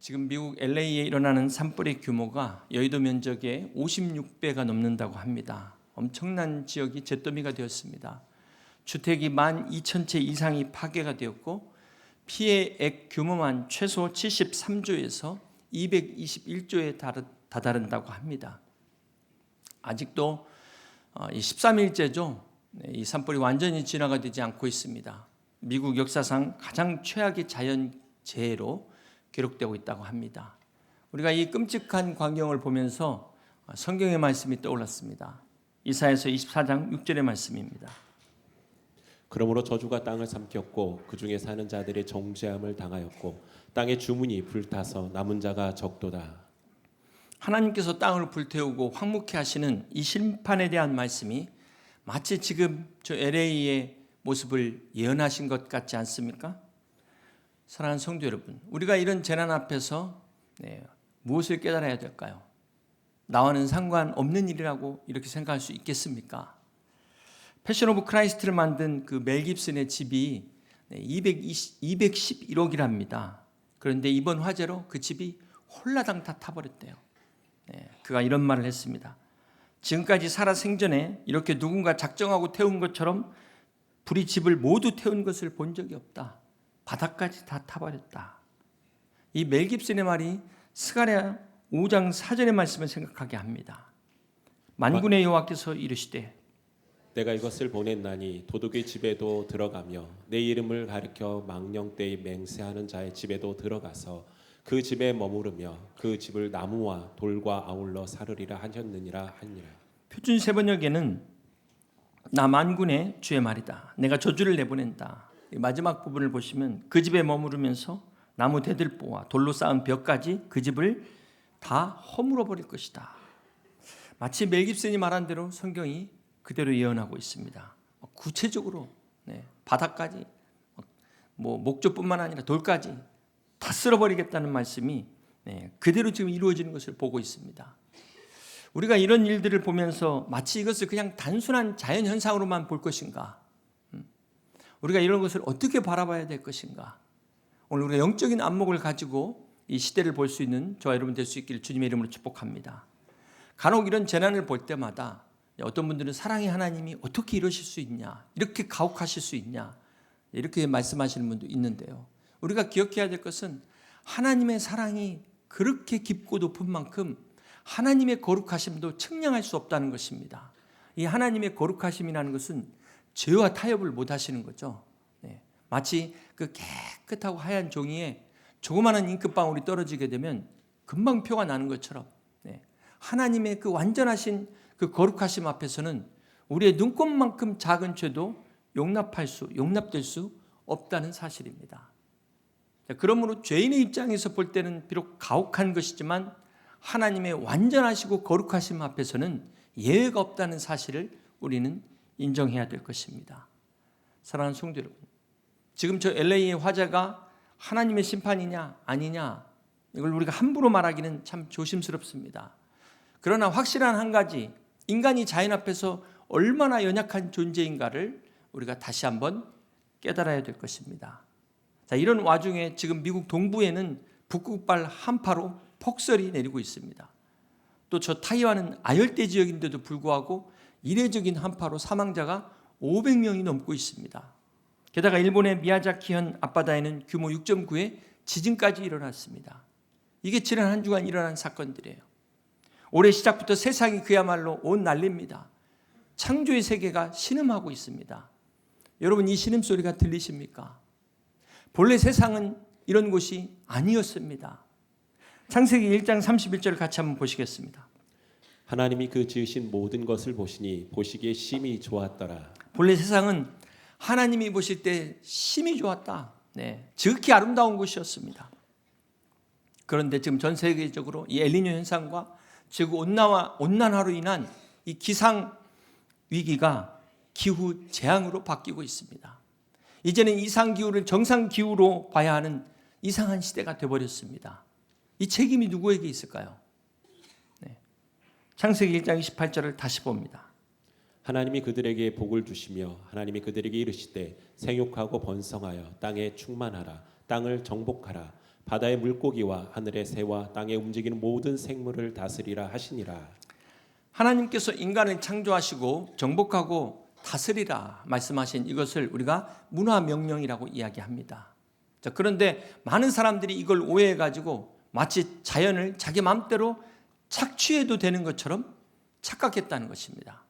지금 미국 LA에 일어나는 산불의 규모가 여의도 면적의 56배가 넘는다고 합니다. 엄청난 지역이 잿더미가 되었습니다. 주택이 12,000채 이상이 파괴가 되었고 피해액 규모만 최소 73조에서 221조에 다다른다고 합니다. 아직도 13일째죠. 이 산불이 완전히 진화가 되지 않고 있습니다. 미국 역사상 가장 최악의 자연재해로 기록되고 있다고 합니다. 우리가 이 끔찍한 광경을 보면서 성경의 말씀이 떠올랐습니다. 이사야서 24장 6절의 말씀입니다. 그러므로 저주가 땅을 삼켰고 그 중에 사는 자들의 정죄함을 당하였고 땅의 주문이 불타서 남은 자가 적도다. 하나님께서 땅을 불태우고 황무케 하시는 이 심판에 대한 말씀이 마치 지금 저 LA의 모습을 예언하신 것 같지 않습니까? 사랑하는 성도 여러분, 우리가 이런 재난 앞에서 무엇을 깨달아야 될까요? 나와는 상관없는 일이라고 이렇게 생각할 수 있겠습니까? 패션 오브 크라이스트를 만든 그 멜 깁슨의 집이 211억이랍니다. 그런데 이번 화재로 그 집이 홀라당 다 타버렸대요. 그가 이런 말을 했습니다. 지금까지 살아 생전에 이렇게 누군가 작정하고 태운 것처럼 불이 집을 모두 태운 것을 본 적이 없다. 바닥까지 다 타버렸다. 이 멜 깁슨의 말이 스가랴 5장 4절의 말씀을 생각하게 합니다. 만군의 여호와께서 이르시되 내가 이것을 보냈나니 도둑의 집에도 들어가며 내 이름을 가리켜 망령 때에 맹세하는 자의 집에도 들어가서 그 집에 머무르며 그 집을 나무와 돌과 아울러 사르리라 하셨느니라 하니라. 표준 세번역에는 나 만군의 주의 말이다. 내가 저주를 내보낸다. 마지막 부분을 보시면 그 집에 머무르면서 나무 대들보와 돌로 쌓은 벽까지 그 집을 다 허물어 버릴 것이다. 마치 멜 깁슨이 말한 대로 성경이 그대로 예언하고 있습니다. 구체적으로 바닥까지 목조뿐만 아니라 돌까지 다 쓸어버리겠다는 말씀이 그대로 지금 이루어지는 것을 보고 있습니다. 우리가 이런 일들을 보면서 마치 이것을 그냥 단순한 자연현상으로만 볼 것인가? 우리가 이런 것을 어떻게 바라봐야 될 것인가? 오늘 우리가 영적인 안목을 가지고 이 시대를 볼 수 있는 저와 여러분 될 수 있기를 주님의 이름으로 축복합니다. 간혹 이런 재난을 볼 때마다 어떤 분들은 사랑의 하나님이 어떻게 이러실 수 있냐, 이렇게 가혹하실 수 있냐, 이렇게 말씀하시는 분도 있는데요. 우리가 기억해야 될 것은 하나님의 사랑이 그렇게 깊고 높은 만큼 하나님의 거룩하심도 측량할 수 없다는 것입니다. 이 하나님의 거룩하심이라는 것은 죄와 타협을 못 하시는 거죠. 마치 그 깨끗하고 하얀 종이에 조그마한 잉크방울이 떨어지게 되면 금방 표가 나는 것처럼 하나님의 그 완전하신 그 거룩하심 앞에서는 우리의 눈곱만큼 작은 죄도 용납될 수 없다는 사실입니다. 그러므로 죄인의 입장에서 볼 때는 비록 가혹한 것이지만 하나님의 완전하시고 거룩하심 앞에서는 예외가 없다는 사실을 우리는 인정해야 될 것입니다. 사랑하는 성도 여러분, 지금 저 LA의 화재가 하나님의 심판이냐 아니냐 이걸 우리가 함부로 말하기는 참 조심스럽습니다. 그러나 확실한 한 가지, 인간이 자연 앞에서 얼마나 연약한 존재인가를 우리가 다시 한번 깨달아야 될 것입니다. 자, 이런 와중에 지금 미국 동부에는 북극발 한파로 폭설이 내리고 있습니다. 또 저 타이완은 아열대 지역인데도 불구하고 이례적인 한파로 사망자가 500명이 넘고 있습니다. 게다가 일본의 미야자키현 앞바다에는 규모 6.9의 지진까지 일어났습니다. 이게 지난 한 주간 일어난 사건들이에요. 올해 시작부터 세상이 그야말로 온 난리입니다. 창조의 세계가 신음하고 있습니다. 여러분, 이 신음소리가 들리십니까? 본래 세상은 이런 곳이 아니었습니다. 창세기 1장 31절 같이 한번 보시겠습니다. 하나님이 그 지으신 모든 것을 보시니 보시기에 심히 좋았더라. 본래 세상은 하나님이 보실 때 심히 좋았다. 지극히 아름다운 곳이었습니다. 그런데 지금 전 세계적으로 이 엘니뇨 현상과 지구 온난화로 인한 이 기상 위기가 기후 재앙으로 바뀌고 있습니다. 이제는 이상 기후를 정상 기후로 봐야 하는 이상한 시대가 되어버렸습니다. 이 책임이 누구에게 있을까요? 창세기 1장 28절을 다시 봅니다. 하나님이 그들에게 복을 주시며 하나님이 그들에게 이르시되 생육하고 번성하여 땅에 충만하라 땅을 정복하라 바다의 물고기와 하늘의 새와 땅에 움직이는 모든 생물을 다스리라 하시니라. 하나님께서 인간을 창조하시고 정복하고 다스리라 말씀하신 이것을 우리가 문화명령이라고 이야기합니다. 자, 그런데 많은 사람들이 이걸 오해해가지고 마치 자연을 자기 마음대로 착취해도 되는 것처럼 착각했다는 것입니다.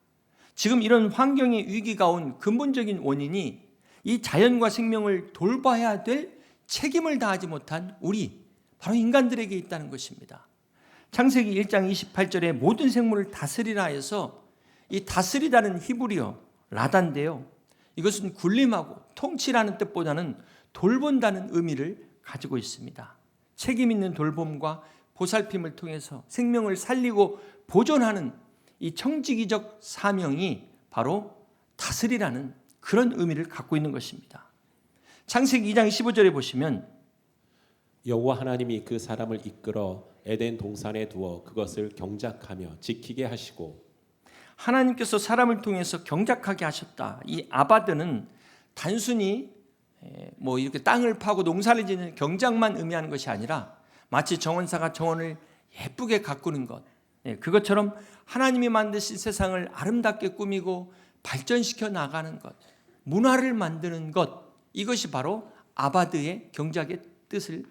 지금 이런 환경의 위기가 온 근본적인 원인이 이 자연과 생명을 돌봐야 될 책임을 다하지 못한 우리, 바로 인간들에게 있다는 것입니다. 창세기 1장 28절에 모든 생물을 다스리라 해서 이 다스리다는 히브리어 라단인데요, 이것은 군림하고 통치라는 뜻보다는 돌본다는 의미를 가지고 있습니다. 책임 있는 돌봄과 보살핌을 통해서 생명을 살리고 보존하는 이 청지기적 사명이 바로 다스리라는 그런 의미를 갖고 있는 것입니다. 창세기 2장 15절에 보시면 여호와 하나님이 그 사람을 이끌어 에덴 동산에 두어 그것을 경작하며 지키게 하시고. 하나님께서 사람을 통해서 경작하게 하셨다. 이 아바드는 단순히 뭐 이렇게 땅을 파고 농사를 짓는 경작만 의미하는 것이 아니라 마치 정원사가 정원을 예쁘게 가꾸는 것, 그것처럼 하나님이 만드신 세상을 아름답게 꾸미고 발전시켜 나가는 것, 문화를 만드는 것, 이것이 바로 아바드의 경작의 뜻을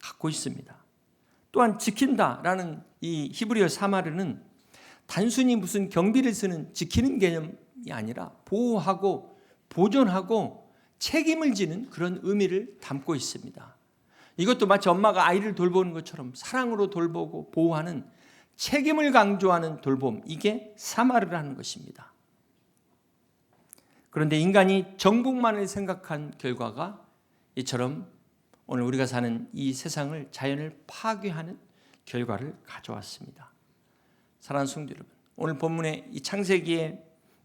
갖고 있습니다. 또한 지킨다라는 이 히브리어 사마르는 단순히 무슨 경비를 쓰는 지키는 개념이 아니라 보호하고 보존하고 책임을 지는 그런 의미를 담고 있습니다. 이것도 마치 엄마가 아이를 돌보는 것처럼 사랑으로 돌보고 보호하는 책임을 강조하는 돌봄, 이게 사마르라는 것입니다. 그런데 인간이 정복만을 생각한 결과가 이처럼 오늘 우리가 사는 이 세상을, 자연을 파괴하는 결과를 가져왔습니다. 사랑하는 성도 여러분, 오늘 본문의 이 창세기의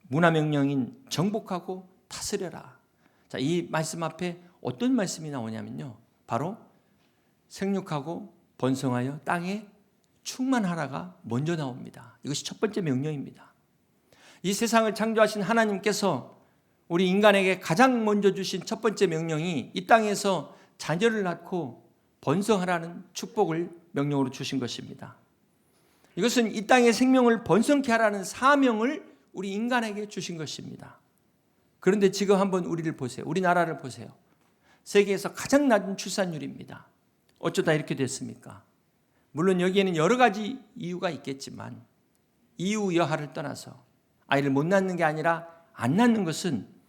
문화명령인 정복하고 다스려라. 자, 이 말씀 앞에 어떤 말씀이 나오냐면요, 바로 생육하고 번성하여 땅에 충만하라가 먼저 나옵니다. 이것이 첫 번째 명령입니다. 이 세상을 창조하신 하나님께서 우리 인간에게 가장 먼저 주신 첫 번째 명령이 이 땅에서 자녀를 낳고 번성하라는 축복을 명령으로 주신 것입니다. 이것은 이 땅의 생명을 번성케 하라는 사명을 우리 인간에게 주신 것입니다. 그런데 지금 한번 우리를 보세요. 우리나라를 보세요. 세계에서 가장 낮은 출산율입니다. 어쩌다 이렇게 됐습니까? 물론 여기에는 여러 가지 이유가 있겠지만 이유 여하를 떠나서 아이를 못 낳는 게 아니라 안 낳는 것은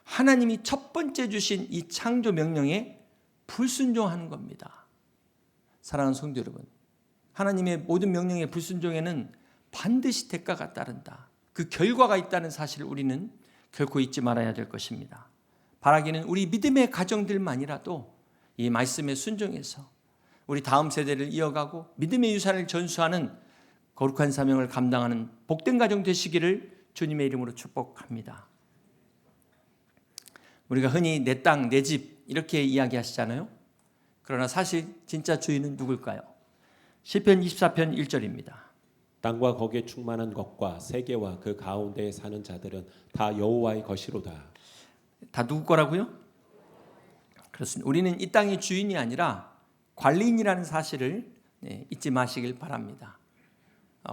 하나님이 첫 번째 주신 이 창조 명령에 불순종하는 겁니다. 사랑하는 성도 여러분, 하나님의 모든 명령의 불순종에는 반드시 대가가 따른다. 그 결과가 있다는 사실을 우리는 결코 잊지 말아야 될 것입니다. 바라기는 우리 믿음의 가정들만이라도 이 말씀에 순종해서 우리 다음 세대를 이어가고 믿음의 유산을 전수하는 거룩한 사명을 감당하는 복된 가정 되시기를 주님의 이름으로 축복합니다. 우리가 흔히 내 땅, 내 집 이렇게 이야기하시잖아요. 그러나 사실 진짜 주인은 누굴까요? 시편 24편 1절입니다. 땅과 거기에 충만한 것과 세계와 그 가운데에 사는 자들은 다 여호와의 것이로다. 다 누구 거라고요? 그렇습니다. 우리는 이 땅의 주인이 아니라 관리인이라는 사실을 잊지 마시길 바랍니다.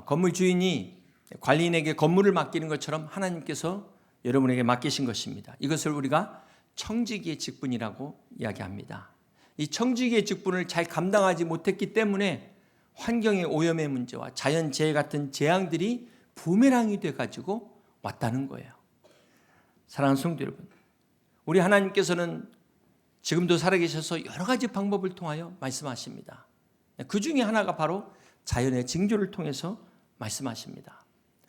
건물 주인이 관리인에게 건물을 맡기는 것처럼 하나님께서 여러분에게 맡기신 것입니다. 이것을 우리가 청지기의 직분이라고 이야기합니다. 이 청지기의 직분을 잘 감당하지 못했기 때문에 환경의 오염의 문제와 자연재해 같은 재앙들이 부메랑이 돼가지고 왔다는 거예요. 사랑하는 성도 여러분, 우리 하나님께서는 지금도 살아계셔서 여러 가지 방법을 통하여 말씀하십니다. 그 중에 하나가 바로 자연의 징조를 통해서 말씀하십니다.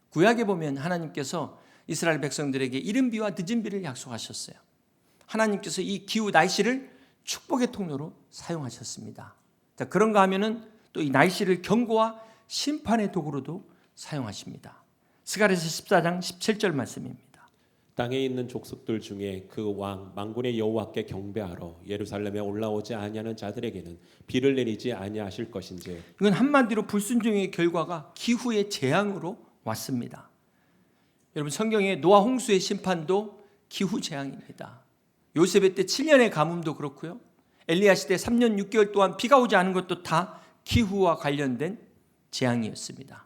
구약에 보면 하나님께서 이스라엘 백성들에게 이른 비와 늦은 비를 약속하셨어요. 하나님께서 이 기후 날씨를 축복의 통로로 사용하셨습니다. 자, 그런가 하면은 또 이 날씨를 경고와 심판의 도구로도 사용하십니다. 스가랴서 14장 17절 말씀입니다. 땅에 있는 족속들 중에 그 왕 만군의 여호와께 경배하러 예루살렘에 올라오지 아니하는 자들에게는 비를 내리지 아니하실 것인지. 이건 한마디로 불순종의 결과가 기후의 재앙으로 왔습니다. 여러분, 성경에 노아 홍수의 심판도 기후 재앙입니다. 요셉의 때 7년의 가뭄도 그렇고요. 엘리야 시대 3년 6개월 동안 비가 오지 않은 것도 다 기후와 관련된 재앙이었습니다.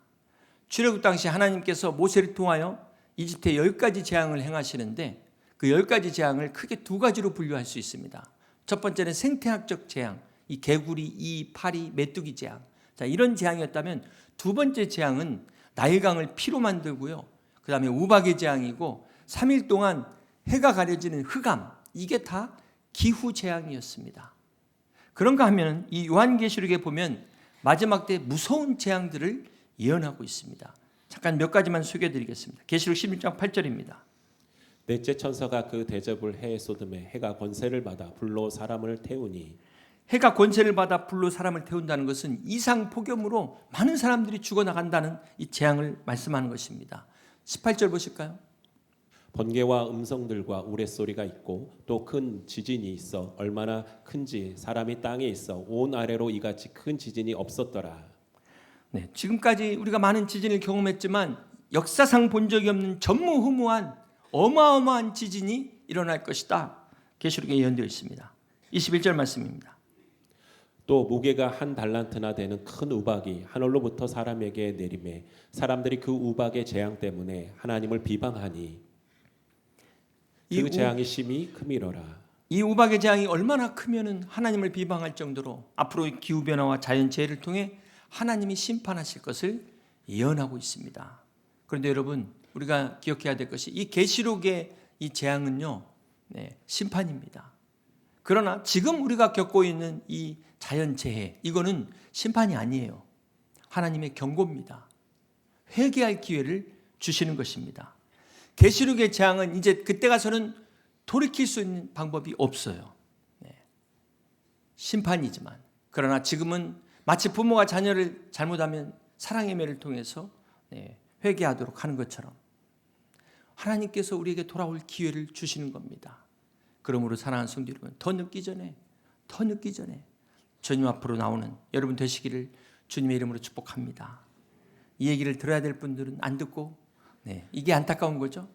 출애굽 당시 하나님께서 모세를 통하여 이집트에 10가지 재앙을 행하시는데 그 10가지 재앙을 크게 두 가지로 분류할 수 있습니다. 첫 번째는 생태학적 재앙, 이 개구리, 이 파리, 메뚜기 재앙. 자, 이런 재앙이었다면 두 번째 재앙은 나일강을 피로 만들고요. 그 다음에 우박의 재앙이고 3일 동안 해가 가려지는 흑암, 이게 다 기후 재앙이었습니다. 그런가 하면 이 요한계시록에 보면 마지막 때 무서운 재앙들을 예언하고 있습니다. 잠깐 몇 가지만 소개해드리겠습니다. 계시록 11장 8절입니다. 넷째 천사가 그 대접을 해 쏟음에 해가 권세를 받아 불로 사람을 태우니. 해가 권세를 받아 불로 사람을 태운다는 것은 이상 폭염으로 많은 사람들이 죽어나간다는 이 재앙을 말씀하는 것입니다. 18절 보실까요? 번개와 음성들과 우레소리가 있고 또 큰 지진이 있어 얼마나 큰지 사람이 땅에 있어 온 아래로 이같이 큰 지진이 없었더라. 네, 지금까지 우리가 많은 지진을 경험했지만 역사상 본 적이 없는 전무후무한 어마어마한 지진이 일어날 것이다. 계시록에 예언되어 있습니다. 21절 말씀입니다. 또 무게가 한 달란트나 되는 큰 우박이 하늘로부터 사람에게 내림에 사람들이 그 우박의 재앙 때문에 하나님을 비방하니 그 재앙이 심히 크미러라. 이 우박의 재앙이 얼마나 크면은 하나님을 비방할 정도로 앞으로 기후 변화와 자연 재해를 통해 하나님이 심판하실 것을 예언하고 있습니다. 그런데 여러분, 우리가 기억해야 될 것이 이 계시록의 이 재앙은요, 심판입니다. 그러나 지금 우리가 겪고 있는 이 자연 재해, 이거는 심판이 아니에요. 하나님의 경고입니다. 회개할 기회를 주시는 것입니다. 계시록의 재앙은 이제 그때 가서는 돌이킬 수 있는 방법이 없어요. 심판이지만, 그러나 지금은 마치 부모가 자녀를 잘못하면 사랑의 매를 통해서 회개하도록 하는 것처럼 하나님께서 우리에게 돌아올 기회를 주시는 겁니다. 그러므로 사랑하는 성도 여러분, 더 늦기 전에 주님 앞으로 나오는 여러분 되시기를 주님의 이름으로 축복합니다. 이 얘기를 들어야 될 분들은 안 듣고 이게 안타까운 거죠.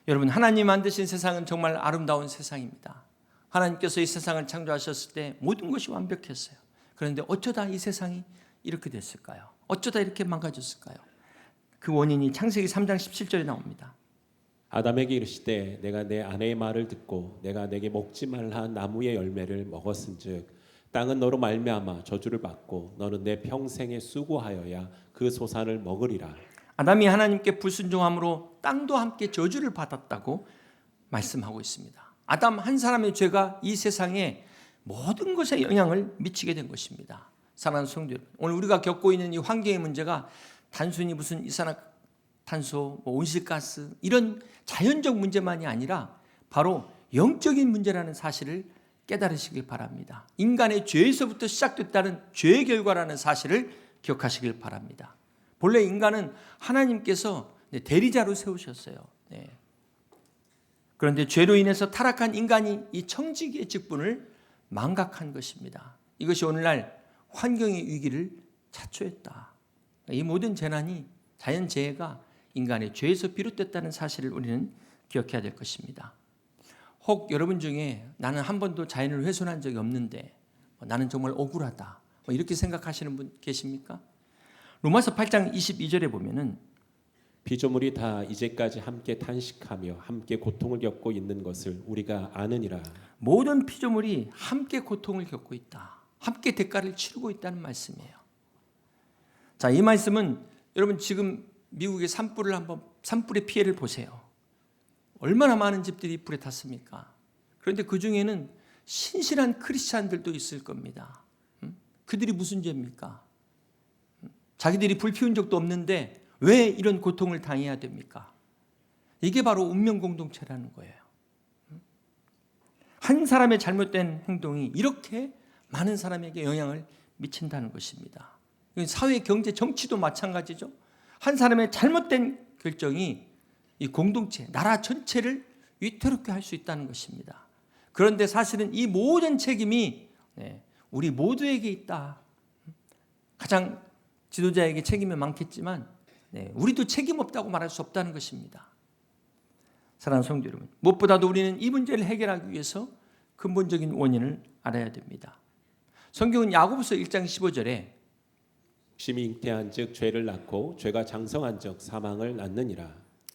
여러분, 하나님 만드신 세상은 정말 아름다운 세상입니다. 하나님께서 이 세상을 창조하셨을 때 모든 것이 완벽했어요. 그런데 어쩌다 이 세상이 이렇게 됐을까요? 어쩌다 이렇게 망가졌을까요? 그 원인이 창세기 3장 17절에 나옵니다. 아담에게 이르시되 내가 내 아내의 말을 듣고 내가 내게 먹지 말라 나무의 열매를 먹었은즉 땅은 너로 말미암아 저주를 받고 너는 내 평생에 수고하여야 그 소산을 먹으리라. 아담이 하나님께 불순종함으로 땅도 함께 저주를 받았다고 말씀하고 있습니다. 아담 한 사람의 죄가 이 세상에 모든 것에 영향을 미치게 된 것입니다. 사랑하는 성도 여러분, 오늘 우리가 겪고 있는 이 환경의 문제가 단순히 무슨 이산화탄소, 온실가스 이런 자연적 문제만이 아니라 바로 영적인 문제라는 사실을 깨달으시길 바랍니다. 인간의 죄에서부터 시작됐다는 죄의 결과라는 사실을 기억하시길 바랍니다. 본래 인간은 하나님께서 대리자로 세우셨어요. 그런데 죄로 인해서 타락한 인간이 이 청지기의 직분을 망각한 것입니다. 이것이 오늘날 환경의 위기를 자초했다. 이 모든 재난이 자연재해가 인간의 죄에서 비롯됐다는 사실을 우리는 기억해야 될 것입니다. 혹 여러분 중에 나는 한 번도 자연을 훼손한 적이 없는데 나는 정말 억울하다 이렇게 생각하시는 분 계십니까? 로마서 8장 22절에 보면은 피조물이 다 이제까지 함께 탄식하며 함께 고통을 겪고 있는 것을 우리가 아느니라. 모든 피조물이 함께 고통을 겪고 있다. 함께 대가를 치르고 있다는 말씀이에요. 자, 이 말씀은 여러분 지금 미국의 산불의 피해를 보세요. 얼마나 많은 집들이 불에 탔습니까? 그런데 그 중에는 신실한 크리스찬들도 있을 겁니다. 그들이 무슨 죄입니까? 자기들이 불 피운 적도 없는데 왜 이런 고통을 당해야 됩니까? 이게 바로 운명 공동체라는 거예요. 한 사람의 잘못된 행동이 이렇게 많은 사람에게 영향을 미친다는 것입니다. 사회, 경제, 정치도 마찬가지죠. 한 사람의 잘못된 결정이 이 공동체, 나라 전체를 위태롭게 할 수 있다는 것입니다. 그런데 사실은 이 모든 책임이 우리 모두에게 있다. 가장 지도자에게 책임이 많겠지만 우리도 책임 없다고 말할 수 없다는 것입니다. 사랑하는 성도 여러분, 무엇보다도 우리는 이 문제를 해결하기 위해서 근본적인 원인을 알아야 됩니다. 성경은 야고보서 1장 15절에 심히 잉태한즉 죄를 낳고 죄가 장성한즉 사망을 낳느니라.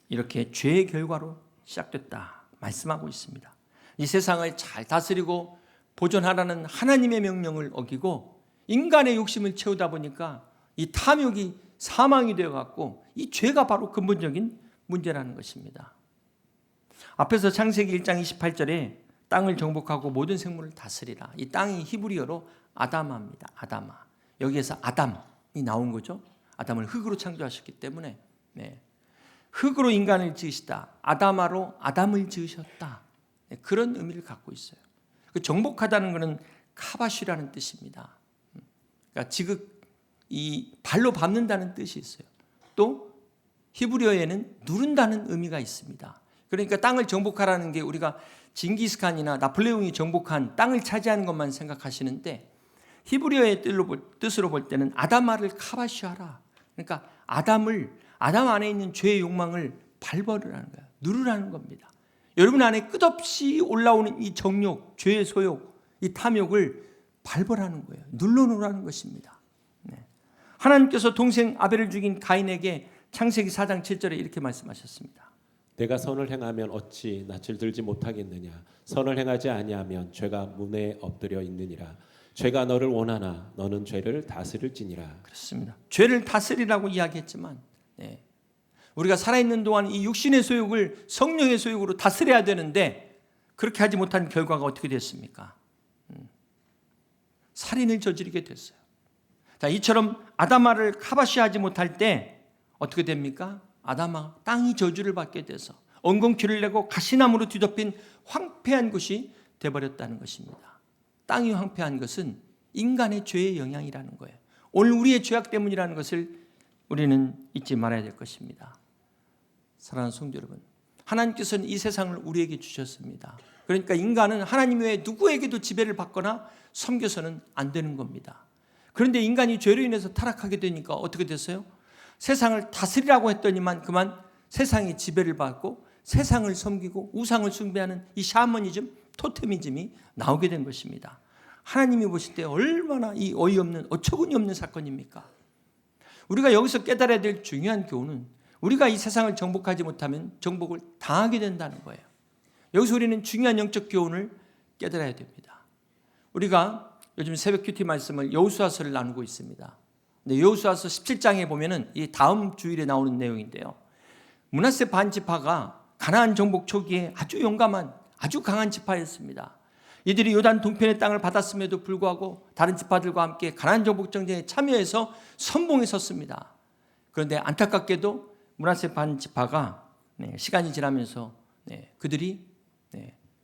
이렇게 죄의 결과로 시작됐다 말씀하고 있습니다. 이 세상을 잘 다스리고 보존하라는 하나님의 명령을 어기고 인간의 욕심을 채우다 보니까 이 탐욕이 사망이 되어갖고 이 죄가 바로 근본적인 문제라는 것입니다. 앞에서 창세기 1장 28절에 땅을 정복하고 모든 생물을 다스리라. 이 땅이 히브리어로 아다마입니다. 아다마. 여기에서 아담이 나온 거죠. 아담을 흙으로 창조하셨기 때문에 흙으로 인간을 지으시다. 아다마로 아담을 지으셨다. 그런 의미를 갖고 있어요. 그 정복하다는 것은 카바슈라는 뜻입니다. 그러니까 지극 이 발로 밟는다는 뜻이 있어요. 또 히브리어에는 누른다는 의미가 있습니다. 그러니까 땅을 정복하라는 게 우리가 징기스칸이나 나폴레옹이 정복한 땅을 차지하는 것만 생각하시는데 히브리어의 뜻으로 볼 때는 아다마를 카바시하라. 그러니까 아담 안에 있는 죄의 욕망을 밟으라는 거예요. 누르라는 겁니다. 여러분 안에 끝없이 올라오는 이 정욕, 죄의 소욕, 이 탐욕을 밟으라는 거예요. 눌러놓으라는 것입니다. 하나님께서 동생 아벨을 죽인 가인에게 창세기 4장 7절에 이렇게 말씀하셨습니다. 내가 선을 행하면 어찌 낯을 들지 못하겠느냐. 선을 행하지 아니하면 죄가 문에 엎드려 있느니라. 죄가 너를 원하나 너는 죄를 다스릴지니라. 그렇습니다. 죄를 다스리라고 이야기했지만 우리가 살아있는 동안 이 육신의 소욕을 성령의 소욕으로 다스려야 되는데 그렇게 하지 못한 결과가 어떻게 됐습니까? 살인을 저지르게 됐어요. 자, 이처럼 아다마를 카바시하지 못할 때 어떻게 됩니까? 아다마 땅이 저주를 받게 돼서 엉겅퀴를 내고 가시나무로 뒤덮인 황폐한 곳이 되어버렸다는 것입니다. 땅이 황폐한 것은 인간의 죄의 영향이라는 거예요. 오늘 우리의 죄악 때문이라는 것을 우리는 잊지 말아야 될 것입니다. 사랑하는 성도 여러분, 하나님께서는 이 세상을 우리에게 주셨습니다. 그러니까 인간은 하나님 외에 누구에게도 지배를 받거나 섬겨서는 안 되는 겁니다. 그런데 인간이 죄로 인해서 타락하게 되니까 어떻게 됐어요? 세상을 다스리라고 했더니만 그만 세상의 지배를 받고 세상을 섬기고 우상을 숭배하는 이 샤머니즘, 토테미즘이 나오게 된 것입니다. 하나님이 보실 때 얼마나 이 어이없는 어처구니 없는 사건입니까? 우리가 여기서 깨달아야 될 중요한 교훈은 우리가 이 세상을 정복하지 못하면 정복을 당하게 된다는 거예요. 여기서 우리는 중요한 영적 교훈을 깨달아야 됩니다. 우리가 요즘 새벽 큐티 말씀을 여호수아서를 나누고 있습니다. 근데 여호수아서 17장에 보면은 이 다음 주일에 나오는 내용인데요. 므낫세 반 지파가 가나안 정복 초기에 아주 용감한 아주 강한 지파였습니다. 이들이 요단 동편의 땅을 받았음에도 불구하고 다른 지파들과 함께 가나안 정복 전쟁에 참여해서 선봉에 섰습니다. 그런데 안타깝게도 므낫세 반 지파가 시간이 지나면서 그들이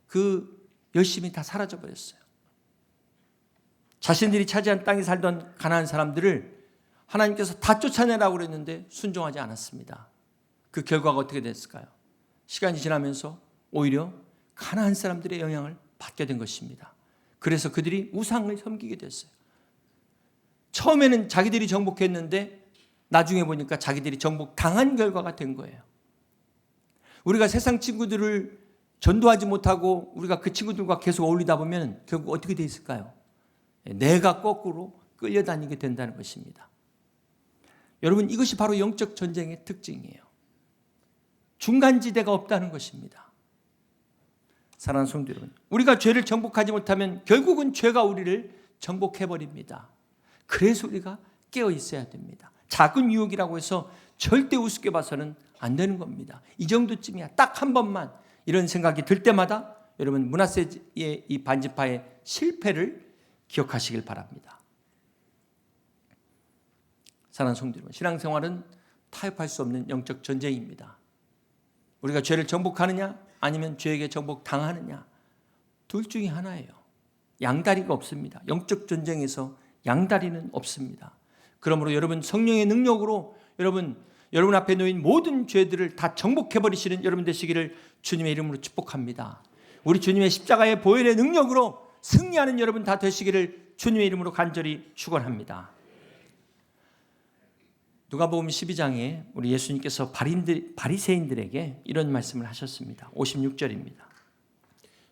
그 열심이 다 사라져 버렸어요. 자신들이 차지한 땅에 살던 가나안 사람들을 하나님께서 다 쫓아내라고 그랬는데 순종하지 않았습니다. 그 결과가 어떻게 됐을까요? 시간이 지나면서 오히려 가나안 사람들의 영향을 받게 된 것입니다. 그래서 그들이 우상을 섬기게 됐어요. 처음에는 자기들이 정복했는데 나중에 보니까 자기들이 정복당한 결과가 된 거예요. 우리가 세상 친구들을 전도하지 못하고 우리가 그 친구들과 계속 어울리다 보면 결국 어떻게 돼 있을까요? 내가 거꾸로 끌려다니게 된다는 것입니다. 여러분, 이것이 바로 영적 전쟁의 특징이에요. 중간지대가 없다는 것입니다. 사랑하는 성도 여러분, 우리가 죄를 정복하지 못하면 결국은 죄가 우리를 정복해버립니다. 그래서 우리가 깨어 있어야 됩니다. 작은 유혹이라고 해서 절대 우습게 봐서는 안 되는 겁니다. 이 정도쯤이야. 딱 한 번만 이런 생각이 들 때마다 여러분 므낫세의 이 반지파의 실패를 기억하시길 바랍니다. 사랑하는 성도 여러분, 신앙생활은 타협할 수 없는 영적 전쟁입니다. 우리가 죄를 정복하느냐 아니면 죄에게 정복당하느냐, 둘 중에 하나예요. 양다리가 없습니다. 영적 전쟁에서 양다리는 없습니다. 그러므로 여러분 성령의 능력으로 여러분 앞에 놓인 모든 죄들을 다 정복해버리시는 여러분 되시기를 주님의 이름으로 축복합니다. 우리 주님의 십자가의 보혈의 능력으로 승리하는 여러분 다 되시기를 주님의 이름으로 간절히 축원합니다. 누가복음 12장에 우리 예수님께서 바리새인들에게 이런 말씀을 하셨습니다. 56절입니다.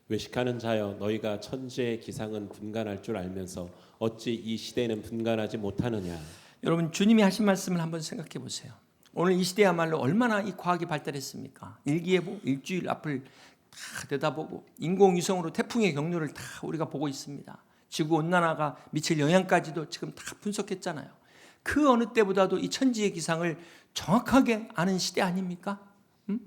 외식하는 자여 너희가 천지의 기상은 분간할 줄 알면서 어찌 이 시대는 분간하지 못하느냐. 여러분 주님이 하신 말씀을 한번 생각해 보세요. 오늘 이 시대야말로 얼마나 이 과학이 발달했습니까? 일기예보, 일주일 앞을 다 내다보고 인공위성으로 태풍의 경로를 다 우리가 보고 있습니다. 지구 온난화가 미칠 영향까지도 지금 다 분석했잖아요. 그 어느 때보다도 이 천지의 기상을 정확하게 아는 시대 아닙니까?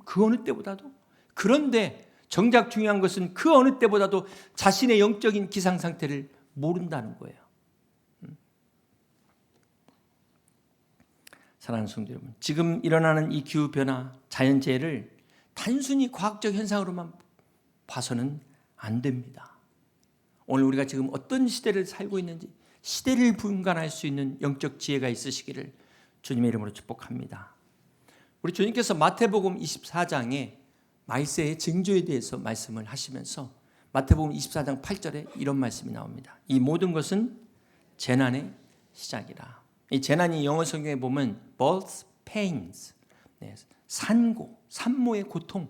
그 어느 때보다도. 그런데 정작 중요한 것은 그 어느 때보다도 자신의 영적인 기상 상태를 모른다는 거예요. 사랑하는 성도 여러분, 지금 일어나는 이 기후변화, 자연재해를 단순히 과학적 현상으로만 봐서는 안 됩니다. 오늘 우리가 지금 어떤 시대를 살고 있는지 시대를 분간할 수 있는 영적 지혜가 있으시기를 주님의 이름으로 축복합니다. 우리 주님께서 마태복음 24장에 말세의 징조에 대해서 말씀을 하시면서 마태복음 24장 8절에 이런 말씀이 나옵니다. 이 모든 것은 재난의 시작이라. 이 재난이 영어 성경에 보면 birth pains, 네, 산고, 산모의 고통,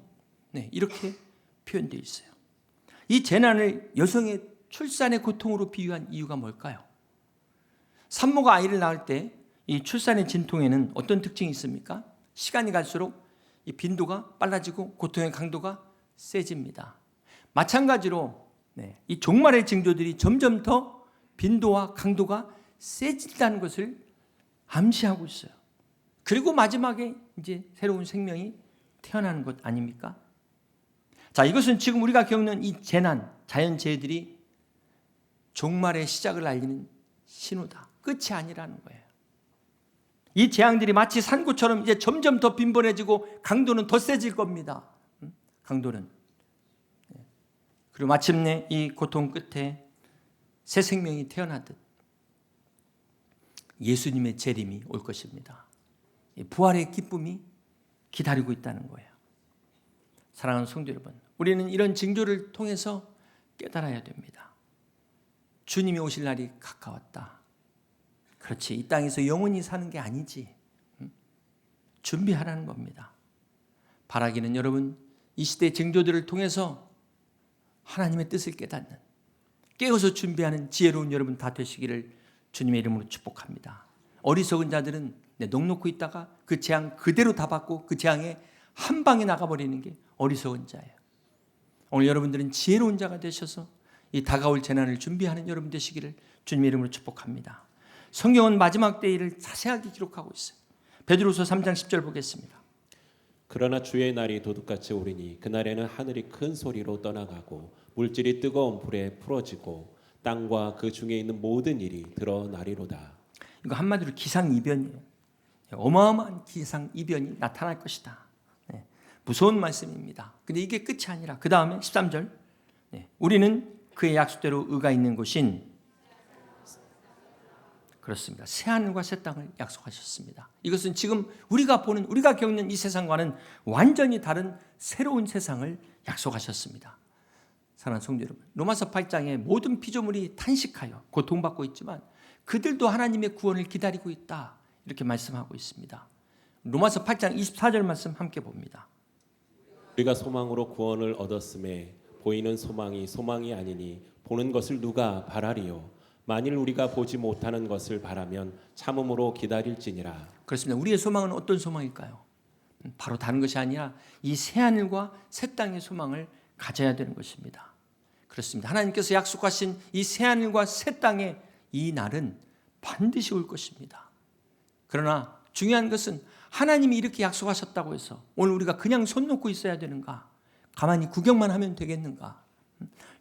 네, 이렇게 표현되어 있어요. 이 재난을 여성의 출산의 고통으로 비유한 이유가 뭘까요? 산모가 아이를 낳을 때 이 출산의 진통에는 어떤 특징이 있습니까? 시간이 갈수록 이 빈도가 빨라지고 고통의 강도가 세집니다. 마찬가지로 이 종말의 징조들이 점점 더 빈도와 강도가 세진다는 것을 암시하고 있어요. 그리고 마지막에 이제 새로운 생명이 태어나는 것 아닙니까? 자, 이것은 지금 우리가 겪는 이 재난, 자연재해들이 종말의 시작을 알리는 신호다. 끝이 아니라는 거예요. 이 재앙들이 마치 산고처럼 이제 점점 더 빈번해지고 강도는 더 세질 겁니다. 강도는. 그리고 마침내 이 고통 끝에 새 생명이 태어나듯 예수님의 재림이 올 것입니다. 부활의 기쁨이 기다리고 있다는 거예요. 사랑하는 성도 여러분, 우리는 이런 징조를 통해서 깨달아야 됩니다. 주님이 오실 날이 가까웠다. 그렇지, 이 땅에서 영원히 사는 게 아니지. 준비하라는 겁니다. 바라기는 여러분, 이 시대의 징조들을 통해서 하나님의 뜻을 깨닫는, 깨어서 준비하는 지혜로운 여러분 다 되시기를 주님의 이름으로 축복합니다. 어리석은 자들은 넋놓고 있다가 그 재앙 그대로 다 받고 그 재앙에 한 방에 나가버리는 게 어리석은 자예요. 오늘 여러분들은 지혜로운 자가 되셔서 이 다가올 재난을 준비하는 여러분 되시기를 주님의 이름으로 축복합니다. 성경은 마지막 때일을 자세하게 기록하고 있어요. 베드로서 3장 10절 보겠습니다. 그러나 주의 날이 도둑같이 오리니 그날에는 하늘이 큰 소리로 떠나가고 물질이 뜨거운 불에 풀어지고 땅과 그 중에 있는 모든 일이 드러나리로다. 이거 한마디로 기상이변이에요. 어마어마한 기상이변이 나타날 것이다. 무서운 말씀입니다. 근데 이게 끝이 아니라 그 다음에 13절, 우리는 그의 약속대로 의가 있는 곳인, 그렇습니다, 새하늘과 새 땅을 약속하셨습니다. 이것은 지금 우리가 겪는 이 세상과는 완전히 다른 새로운 세상을 약속하셨습니다. 사랑하는 성도 여러분, 로마서 8장에 모든 피조물이 탄식하여 고통받고 있지만 그들도 하나님의 구원을 기다리고 있다, 이렇게 말씀하고 있습니다. 로마서 8장 24절 말씀 함께 봅니다. 우리가 소망으로 구원을 얻었음에 보이는 소망이 아니니 보는 것을 누가 바라리요. 만일 우리가 보지 못하는 것을 바라면 참음으로 기다릴지니라. 그렇습니다. 우리의 소망은 어떤 소망일까요? 바로 다른 것이 아니라 이 새하늘과 새 땅의 소망을 가져야 되는 것입니다. 그렇습니다. 하나님께서 약속하신 이 새하늘과 새 땅의 이 날은 반드시 올 것입니다. 그러나 중요한 것은 하나님이 이렇게 약속하셨다고 해서 오늘 우리가 그냥 손 놓고 있어야 되는가? 가만히 구경만 하면 되겠는가?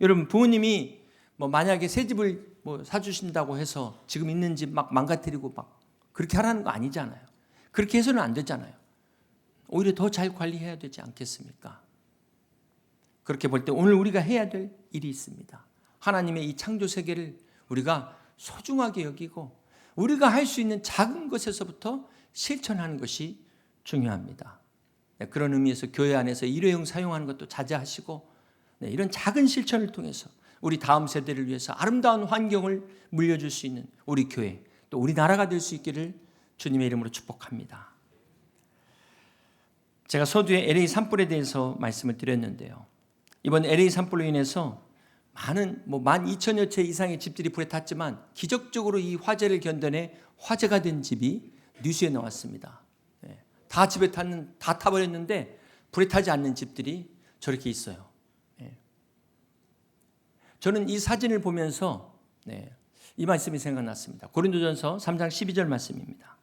여러분, 부모님이 만약에 새 집을 사주신다고 해서 지금 있는 집 막 망가뜨리고 막 그렇게 하라는 거 아니잖아요. 그렇게 해서는 안 되잖아요. 오히려 더 잘 관리해야 되지 않겠습니까? 그렇게 볼 때 오늘 우리가 해야 될 일이 있습니다. 하나님의 이 창조 세계를 우리가 소중하게 여기고 우리가 할 수 있는 작은 것에서부터 실천하는 것이 중요합니다. 그런 의미에서 교회 안에서 일회용 사용하는 것도 자제하시고 이런 작은 실천을 통해서 우리 다음 세대를 위해서 아름다운 환경을 물려줄 수 있는 우리 교회, 또 우리 나라가 될 수 있기를 주님의 이름으로 축복합니다. 제가 서두에 LA 산불에 대해서 말씀을 드렸는데요. 이번 LA 산불로 인해서 많은 12,000여 채 이상의 집들이 불에 탔지만 기적적으로 이 화재를 견뎌내 화재가 된 집이 뉴스에 나왔습니다. 다 집에 다 타버렸는데 불에 타지 않는 집들이 저렇게 있어요. 저는 이 사진을 보면서 이 말씀이 생각났습니다. 고린도전서 3장 12절 말씀입니다.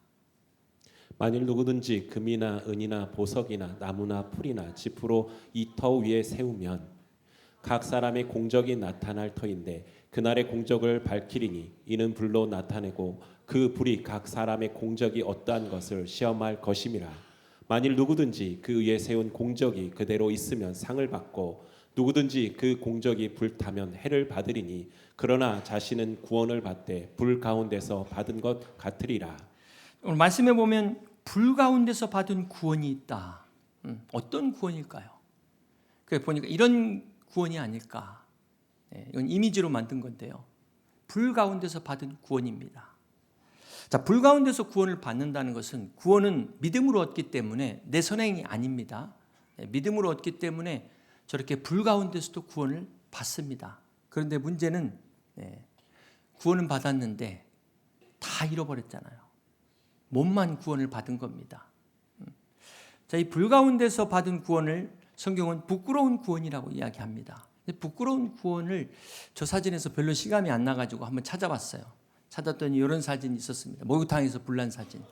만일 누구든지 금이나 은이나 보석이나 나무나 풀이나 지푸로 이 터 위에 세우면 각 사람의 공적이 나타날 터인데 그날의 공적을 밝히리니 이는 불로 나타내고 그 불이 각 사람의 공적이 어떠한 것을 시험할 것임이라. 만일 누구든지 그 위에 세운 공적이 그대로 있으면 상을 받고 누구든지 그 공적이 불타면 해를 받으리니 그러나 자신은 구원을 받되 불 가운데서 받은 것 같으리라. 오늘 말씀해 보면 불 가운데서 받은 구원이 있다. 어떤 구원일까요? 그래서 보니까 이런 구원이 아닐까. 이건 이미지로 만든 건데요. 불 가운데서 받은 구원입니다. 자, 불 가운데서 구원을 받는다는 것은 구원은 믿음으로 얻기 때문에 내 선행이 아닙니다. 믿음으로 얻기 때문에 저렇게 불 가운데서도 구원을 받습니다. 그런데 문제는 구원은 받았는데 다 잃어버렸잖아요. 몸만 구원을 받은 겁니다. 자, 이 불 가운데서 받은 구원을 성경은 부끄러운 구원이라고 이야기합니다. 부끄러운 구원을 저 사진에서 별로 실감이 안 나가지고 한번 찾아봤어요. 찾았더니 이런 사진이 있었습니다. 목욕탕에서 불난 사진.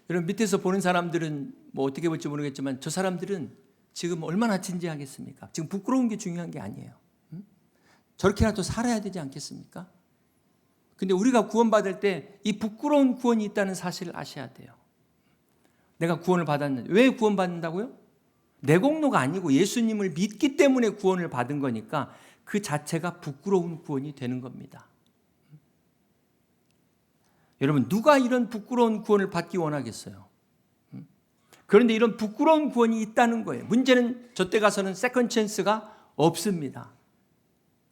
여러분 밑에서 보는 사람들은 어떻게 볼지 모르겠지만 저 사람들은 지금 얼마나 진지하겠습니까? 지금 부끄러운 게 중요한 게 아니에요. 저렇게라도 살아야 되지 않겠습니까? 근데 우리가 구원받을 때 이 부끄러운 구원이 있다는 사실을 아셔야 돼요. 내가 구원을 받았는데 왜 구원받는다고요? 내 공로가 아니고 예수님을 믿기 때문에 구원을 받은 거니까 그 자체가 부끄러운 구원이 되는 겁니다. 여러분 누가 이런 부끄러운 구원을 받기 원하겠어요? 그런데 이런 부끄러운 구원이 있다는 거예요. 문제는 저때 가서는 세컨 찬스가 없습니다.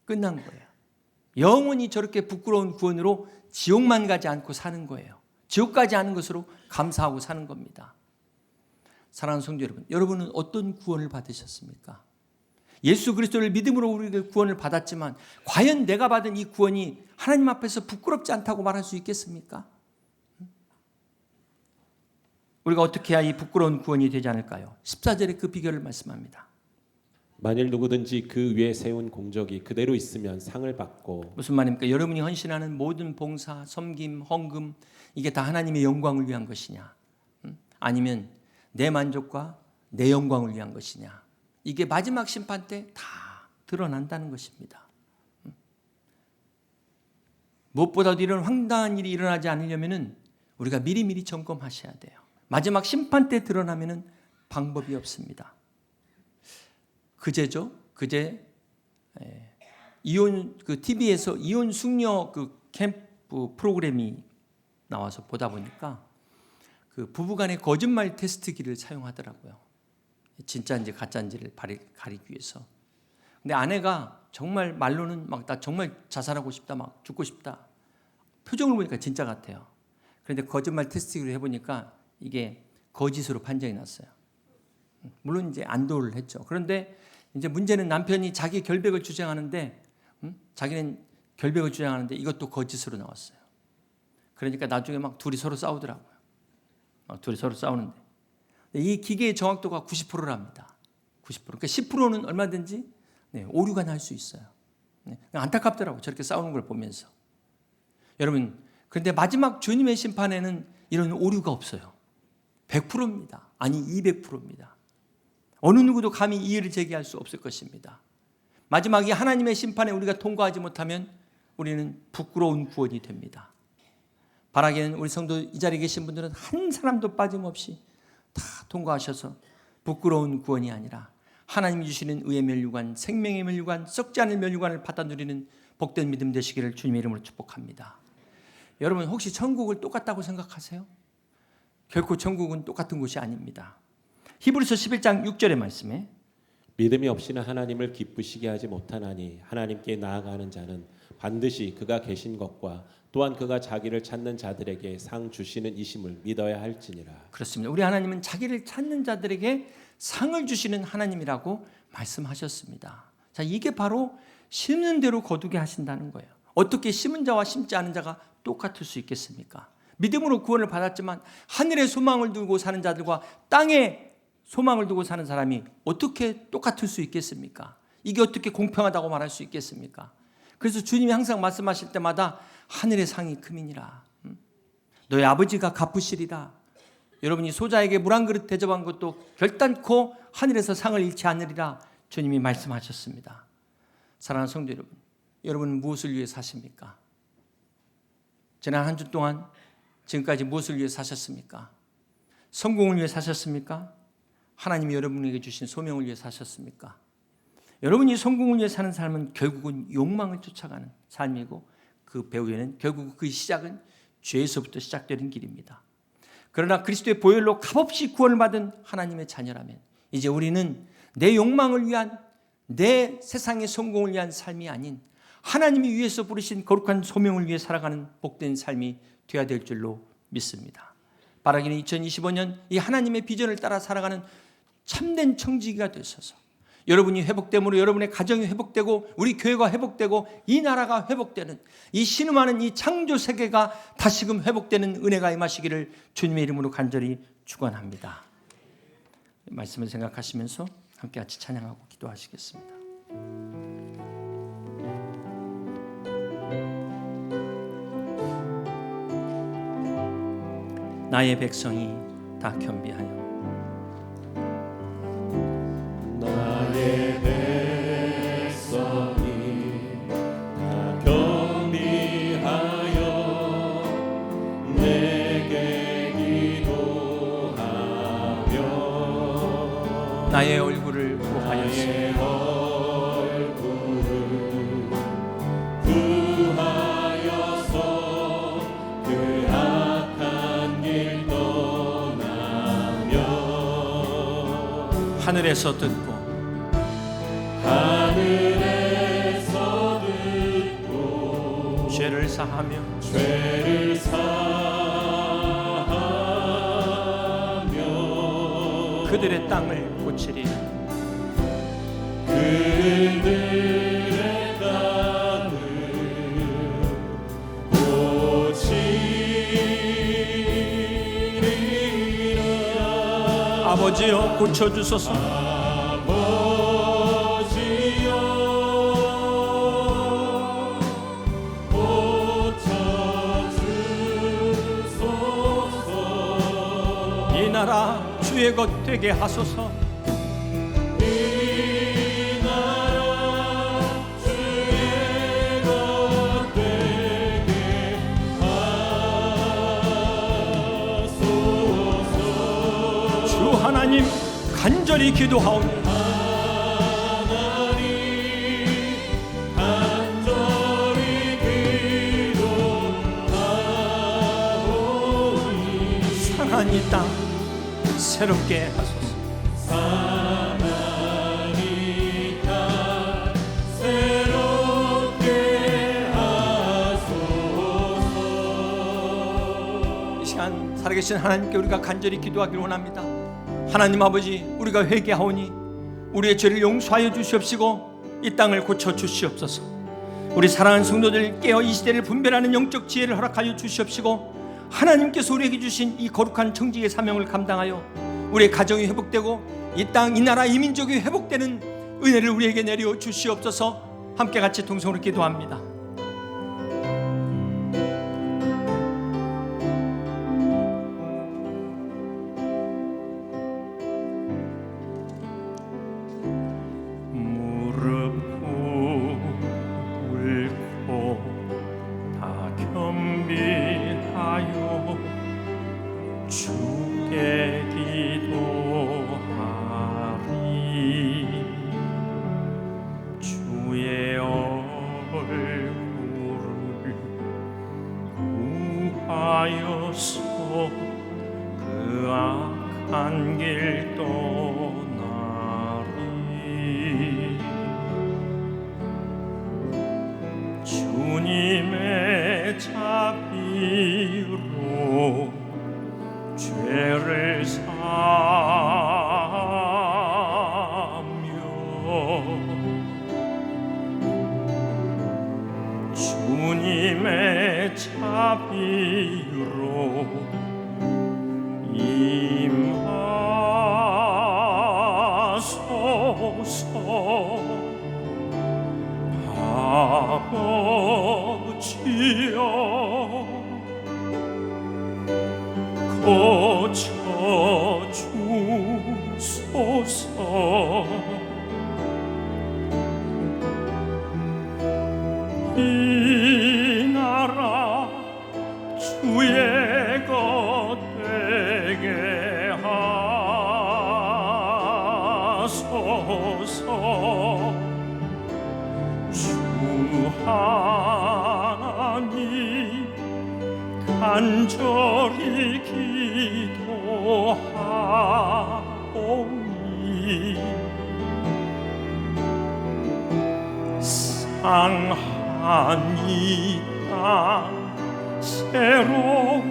끝난 거예요. 영원히 저렇게 부끄러운 구원으로 지옥만 가지 않고 사는 거예요. 지옥 가지 않은 것으로 감사하고 사는 겁니다. 사랑하는 성도 여러분, 여러분은 어떤 구원을 받으셨습니까? 예수 그리스도를 믿음으로 우리가 구원을 받았지만 과연 내가 받은 이 구원이 하나님 앞에서 부끄럽지 않다고 말할 수 있겠습니까? 우리가 어떻게 해야 이 부끄러운 구원이 되지 않을까요? 14절에 그 비결을 말씀합니다. 만일 누구든지 그 위에 세운 공적이 그대로 있으면 상을 받고. 무슨 말입니까? 여러분이 헌신하는 모든 봉사, 섬김, 헌금 이게 다 하나님의 영광을 위한 것이냐? 아니면 내 만족과 내 영광을 위한 것이냐? 이게 마지막 심판 때 다 드러난다는 것입니다. 무엇보다도 이런 황당한 일이 일어나지 않으려면 우리가 미리미리 점검하셔야 돼요. 마지막 심판 때 드러나면 방법이 없습니다. 그제 이혼 TV에서 이혼 숙녀 캠프 프로그램이 나와서 보다 보니까 그 부부간의 거짓말 테스트기를 사용하더라고요. 진짜인지 가짜인지를 가리기 위해서. 근데 아내가 정말 말로는 나 정말 자살하고 싶다, 막 죽고 싶다. 표정을 보니까 진짜 같아요. 그런데 거짓말 테스트기를 해보니까 이게 거짓으로 판정이 났어요. 물론 이제 안도를 했죠. 그런데 이제 문제는 남편이 자기 결백을 주장하는데, 자기는 결백을 주장하는데 이것도 거짓으로 나왔어요. 그러니까 나중에 막 둘이 서로 싸우더라고요. 둘이 서로 싸우는데 이 기계의 정확도가 90%랍니다. 90%. 그러니까 10%는 얼마든지 오류가 날 수 있어요. 안타깝더라고요. 저렇게 싸우는 걸 보면서. 여러분, 그런데 마지막 주님의 심판에는 이런 오류가 없어요. 100%입니다. 아니 200%입니다. 어느 누구도 감히 이의를 제기할 수 없을 것입니다. 마지막에 하나님의 심판에 우리가 통과하지 못하면 우리는 부끄러운 구원이 됩니다. 바라기는 우리 성도 이 자리에 계신 분들은 한 사람도 빠짐없이 다 통과하셔서 부끄러운 구원이 아니라 하나님이 주시는 의의 면류관, 생명의 면류관, 썩지 않을 면류관을 받아 누리는 복된 믿음 되시기를 주님의 이름으로 축복합니다. 여러분 혹시 천국을 똑같다고 생각하세요? 결코 천국은 똑같은 곳이 아닙니다. 히브리서 11장 6절의 말씀에 믿음이 없이는 하나님을 기쁘시게 하지 못하나니 하나님께 나아가는 자는 반드시 그가 계신 것과 또한 그가 자기를 찾는 자들에게 상 주시는 이심을 믿어야 할지니라. 그렇습니다. 우리 하나님은 자기를 찾는 자들에게 상을 주시는 하나님이라고 말씀하셨습니다. 자, 이게 바로 심는 대로 거두게 하신다는 거예요. 어떻게 심은 자와 심지 않은 자가 똑같을 수 있겠습니까? 믿음으로 구원을 받았지만 하늘에 소망을 두고 사는 자들과 땅에 소망을 두고 사는 사람이 어떻게 똑같을 수 있겠습니까? 이게 어떻게 공평하다고 말할 수 있겠습니까? 그래서 주님이 항상 말씀하실 때마다 하늘의 상이 금이니라. 너희 아버지가 갚으시리라. 여러분이 소자에게 물 한 그릇 대접한 것도 결단코 하늘에서 상을 잃지 않으리라 주님이 말씀하셨습니다. 사랑하는 성도 여러분, 여러분은 무엇을 위해 사십니까? 지난 한 주 동안 지금까지 무엇을 위해 사셨습니까? 성공을 위해 사셨습니까? 하나님이 여러분에게 주신 소명을 위해 사셨습니까? 여러분이 성공을 위해 사는 삶은 결국은 욕망을 쫓아가는 삶이고 그 배후에는 결국 그 시작은 죄에서부터 시작되는 길입니다. 그러나 그리스도의 보혈로 값없이 구원을 받은 하나님의 자녀라면 이제 우리는 내 욕망을 위한, 내 세상의 성공을 위한 삶이 아닌 하나님이 위해서 부르신 거룩한 소명을 위해 살아가는 복된 삶이 되어야 될 줄로 믿습니다. 바라기는 2025년 이 하나님의 비전을 따라 살아가는 참된 청지기가 되셔서 여러분이 회복됨으로 여러분의 가정이 회복되고 우리 교회가 회복되고 이 나라가 회복되는 이 신음하는 이 창조 세계가 다시금 회복되는 은혜가 임하시기를 주님의 이름으로 간절히 축원합니다. 말씀을 생각하시면서 함께 같이 찬양하고 기도하시겠습니다. 나의 백성이 다 겸비하여 나의 백성이 다 겸비하여 내게 기도하며 나의 얼굴을 구하였으니 하늘에서 듣고 죄를 사하며 그들의 땅을 고치리라. 그들의 땅을 고치리라. 아버지여 고쳐주소서. 아버지여 고쳐주소서. 이 나라 주의 것 되게 하소서. 이 나라 주의 것 되게 하소서. 주 하나님 간절히 기도하오니 상한 이 땅 새롭게 하소서. 상한 이 땅 새롭게 하소서. 이 시간 살아계신 하나님께 우리가 간절히 기도하기를 원합니다. 하나님 아버지, 우리가 회개하오니 우리의 죄를 용서하여 주시옵시고 이 땅을 고쳐 주시옵소서. 우리 사랑하는 성도들 깨어 이 시대를 분별하는 영적 지혜를 허락하여 주시옵시고 하나님께서 우리에게 주신 이 거룩한 청지기의 사명을 감당하여 우리의 가정이 회복되고 이 땅, 이 나라, 이 민족이 회복되는 은혜를 우리에게 내려 주시옵소서. 함께 같이 통성으로 기도합니다. 주께 기도하리. 주의 얼굴 주님의 자비로 임하소서. 아버지여 고쳐주소서. 이 나라 주의 것 되게 하소서. 주 하나님 간절히 기도하오니 상한 이 땅 새롭게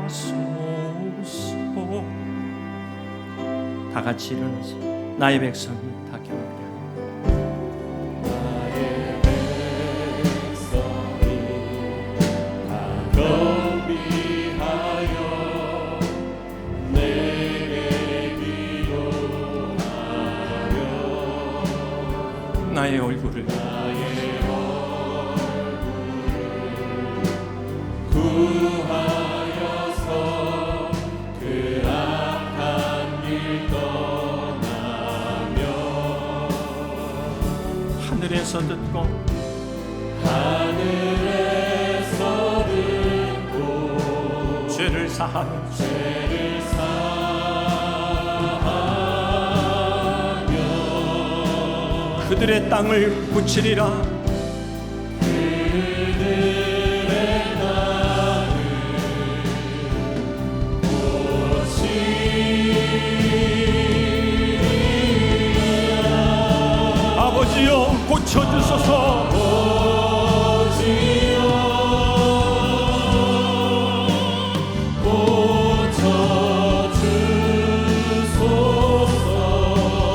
하소서. 다 같이 일어나서 나의 백성이 다 경배하리. 나의 얼굴을 구하여서 그 악한 길 떠나며 하늘에서 듣고 죄를 사하며 그들의 땅을 고치리라. 아버지여 고쳐주소서.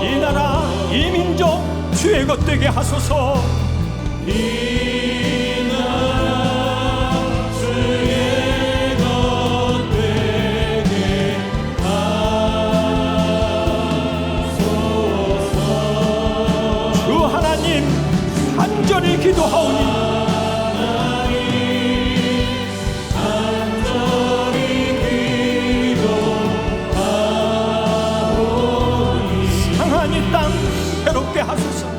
이 나라 이 민족 주의 것 되게 하소서. 이 나라 주의 것 되게 하소서. 주 하나님 간절히 기도하오니 상한 이 땅 새롭게 하소서.